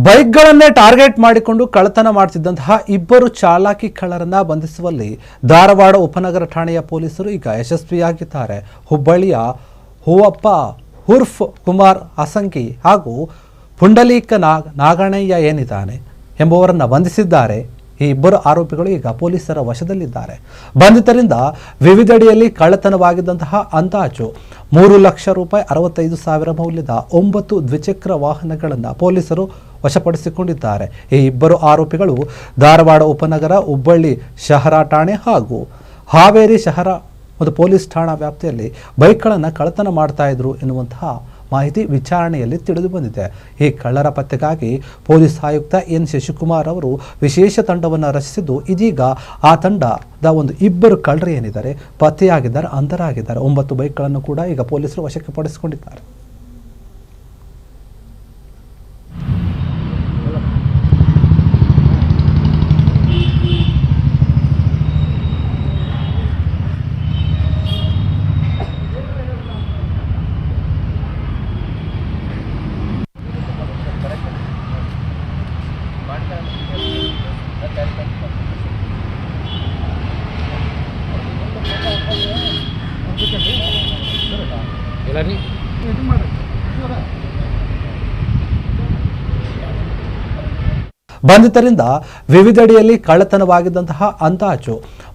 ಬೈಕ್ಗಳನ್ನೇ target ಮಾಡಿಕೊಂಡು ಕಳ್ಳತನ ಮಾಡುತ್ತಿದ್ದಂತಹ ಇಬ್ಬರು ಚಾಲಾಕಿ ಕಳ್ಳರನ್ನ ಬಂಧಿಸುವಲ್ಲಿ ಧಾರವಾಡ ಉಪನಗರ ಠಾಣೆಯ ಪೊಲೀಸರು ಈಗ ಯಶಸ್ವಿಯಾಗಿದ್ದಾರೆ. ಹುಬ್ಬಳ್ಳಿಯ ಹೂವಪ್ಪ ಉರ್ಫ್ ಕುಮಾರ್ ಅಸಂಗಿ ಹಾಗೂ ಪುಂಡಲೀಕ ನಾಗಣಯ್ಯ ಏನಿದ್ದಾನೆ ಎಂಬುವರನ್ನು ಬಂಧಿಸಿದ್ದಾರೆ. ಈ ಇಬ್ಬರು ಆರೋಪಿಗಳು ಈಗ ಪೊಲೀಸರ ವಶದಲ್ಲಿದ್ದಾರೆ. ಬಂಧಿತರಿಂದ ವಿವಿಧೆಡೆಯಲ್ಲಿ ಕಳ್ಳತನವಾಗಿದ್ದಂತಹ ಅಂದಾಜು 3 ಲಕ್ಷ ರೂಪಾಯಿ 65,000 ಮೌಲ್ಯದ 9 ದ್ವಿಚಕ್ರ ವಾಹನಗಳನ್ನು ಪೊಲೀಸರು ವಶಪಡಿಸಿಕೊಂಡಿದ್ದಾರೆ. ಈ ಇಬ್ಬರು ಆರೋಪಿಗಳು ಧಾರವಾಡ ಉಪನಗರ, ಹುಬ್ಬಳ್ಳಿ ಶಹರ ಠಾಣೆ ಹಾಗೂ ಹಾವೇರಿ ಶಹರ ಮತ್ತು ಪೊಲೀಸ್ ಠಾಣಾ ವ್ಯಾಪ್ತಿಯಲ್ಲಿ ಬೈಕ್ಗಳನ್ನು ಕಳ್ಳತನ ಮಾಡ್ತಾ ಇದ್ರು ಎನ್ನುವಂತಹ ಮಾಹಿತಿ ವಿಚಾರಣೆಯಲ್ಲಿ ತಿಳಿದು ಬಂದಿದೆ. ಈ ಕಳ್ಳರ ಪತ್ತೆಗಾಗಿ ಪೊಲೀಸ್ ಆಯುಕ್ತ ಎನ್ ಶಶಿಕುಮಾರ್ ಅವರು ವಿಶೇಷ ತಂಡವನ್ನು ರಚಿಸಿದ್ದು, ಇದೀಗ ಆ ತಂಡದ ಇಬ್ಬರು ಕಳ್ಳರು ಏನಿದ್ದಾರೆ ಪತ್ತೆಯಾಗಿದ್ದಾರೆ, ಅಂಧರಾಗಿದ್ದಾರೆ. 9 ಬೈಕ್ಗಳನ್ನು ಕೂಡ ಈಗ ಪೊಲೀಸರು ವಶಕ್ಕೆ ಪಡಿಸಿಕೊಂಡಿದ್ದಾರೆ. ಬಂಧಿತರಿಂದ ವಿವಿಧೆಡೆಯಲ್ಲಿ ಕಳ್ಳತನವಾಗಿದ್ದಂತಹ ಅಂದಾಜು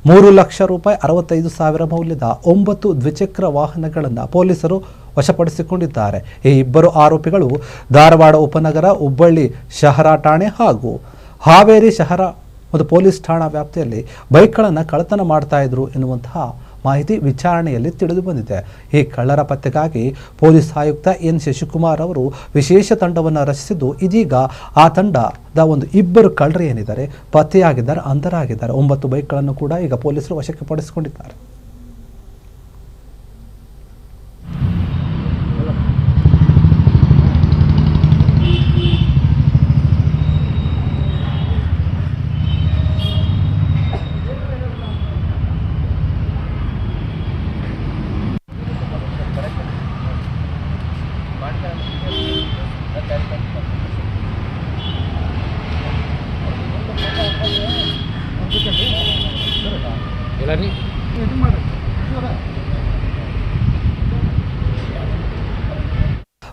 3 ಲಕ್ಷ ರೂಪಾಯಿ 65,000 ಮೌಲ್ಯದ 9 ದ್ವಿಚಕ್ರ ವಾಹನಗಳನ್ನು ಪೊಲೀಸರು ವಶಪಡಿಸಿಕೊಂಡಿದ್ದಾರೆ. ಈ ಇಬ್ಬರು ಆರೋಪಿಗಳು ಧಾರವಾಡ ಉಪನಗರ, ಹುಬ್ಬಳ್ಳಿ ಶಹರ ಠಾಣೆ ಹಾಗೂ ಹಾವೇರಿ ಶಹರ ಮತ್ತು ಪೊಲೀಸ್ ಠಾಣಾ ವ್ಯಾಪ್ತಿಯಲ್ಲಿ ಬೈಕ್ಗಳನ್ನು ಕಳ್ಳತನ ಮಾಡ್ತಾ ಇದ್ರು ಎನ್ನುವಂತಹ ಮಾಹಿತಿ ವಿಚಾರಣೆಯಲ್ಲಿ ತಿಳಿದು ಬಂದಿದೆ. ಈ ಕಳ್ಳರ ಪತ್ತೆಗಾಗಿ ಪೊಲೀಸ್ ಆಯುಕ್ತ ಎನ್ ಶಶಿಕುಮಾರ್ ಅವರು ವಿಶೇಷ ತಂಡವನ್ನು ರಚಿಸಿದ್ದು, ಇದೀಗ ಆ ತಂಡದ ಇಬ್ಬರು ಕಳ್ಳರು ಏನಿದ್ದಾರೆ ಪತ್ತೆಯಾಗಿದ್ದಾರೆ, ಅಂಧರಾಗಿದ್ದಾರೆ. 9 ಬೈಕ್ಗಳನ್ನು ಕೂಡ ಈಗ ಪೊಲೀಸರು ವಶಕ್ಕೆ ಪಡಿಸಿಕೊಂಡಿದ್ದಾರೆ.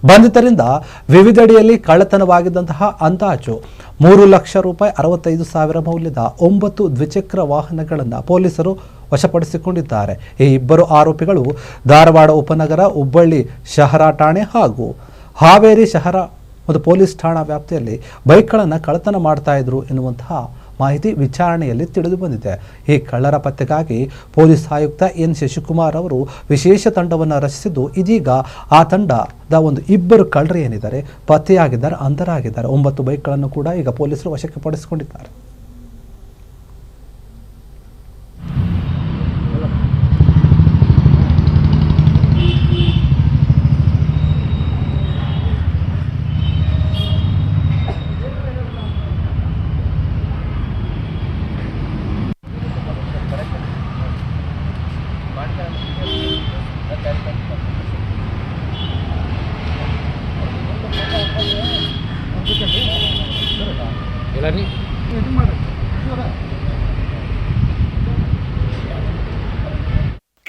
ಬಂಧಿತರಿಂದ ವಿವಿಧೆಡೆಯಲ್ಲಿ ಕಳ್ಳತನವಾಗಿದ್ದಂತಹ ಅಂದಾಜು 3 ಲಕ್ಷ ರೂಪಾಯಿ 65,000 ಮೌಲ್ಯದ 9 ದ್ವಿಚಕ್ರ ವಾಹನಗಳನ್ನು ಪೊಲೀಸರು ವಶಪಡಿಸಿಕೊಂಡಿದ್ದಾರೆ. ಈ ಇಬ್ಬರು ಆರೋಪಿಗಳು ಧಾರವಾಡ ಉಪನಗರ, ಹುಬ್ಬಳ್ಳಿ ಶಹರ ಠಾಣೆ ಹಾಗೂ ಹಾವೇರಿ ಶಹರ ಮತ್ತು ಪೊಲೀಸ್ ಠಾಣಾ ವ್ಯಾಪ್ತಿಯಲ್ಲಿ ಬೈಕ್ಗಳನ್ನು ಕಳ್ಳತನ ಮಾಡ್ತಾ ಇದ್ರು ಎನ್ನುವಂತಹ ಮಾಹಿತಿ ವಿಚಾರಣೆಯಲ್ಲಿ ತಿಳಿದು ಬಂದಿದೆ. ಈ ಕಳ್ಳರ ಪತ್ತೆಗಾಗಿ ಪೊಲೀಸ್ ಆಯುಕ್ತ ಎನ್ ಶಶಿಕುಮಾರ್ ಅವರು ವಿಶೇಷ ತಂಡವನ್ನು ರಚಿಸಿದ್ದು, ಇದೀಗ ಆ ತಂಡದ ಇಬ್ಬರು ಕಳ್ಳರು ಏನಿದ್ದಾರೆ ಪತ್ತೆಯಾಗಿದ್ದಾರೆ, ಅಂಧರಾಗಿದ್ದಾರೆ. 9 ಬೈಕ್ಗಳನ್ನು ಕೂಡ ಈಗ ಪೊಲೀಸರು ವಶಕ್ಕೆ ಪಡಿಸಿಕೊಂಡಿದ್ದಾರೆ.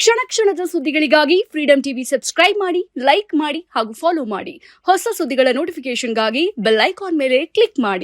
ಕ್ಷಣ ಕ್ಷಣದ ಸುದ್ದಿಗಳಿಗಾಗಿ ಫ್ರೀಡಂ ಟಿವಿ ಸಬ್ಸ್ಕ್ರೈಬ್ ಮಾಡಿ, ಲೈಕ್ ಮಾಡಿ ಹಾಗೂ ಫಾಲೋ ಮಾಡಿ. ಹೊಸ ಸುದ್ದಿಗಳ ನೋಟಿಫಿಕೇಶನ್ಗಾಗಿ ಬೆಲ್ ಐಕಾನ್ ಮೇಲೆ ಕ್ಲಿಕ್ ಮಾಡಿ.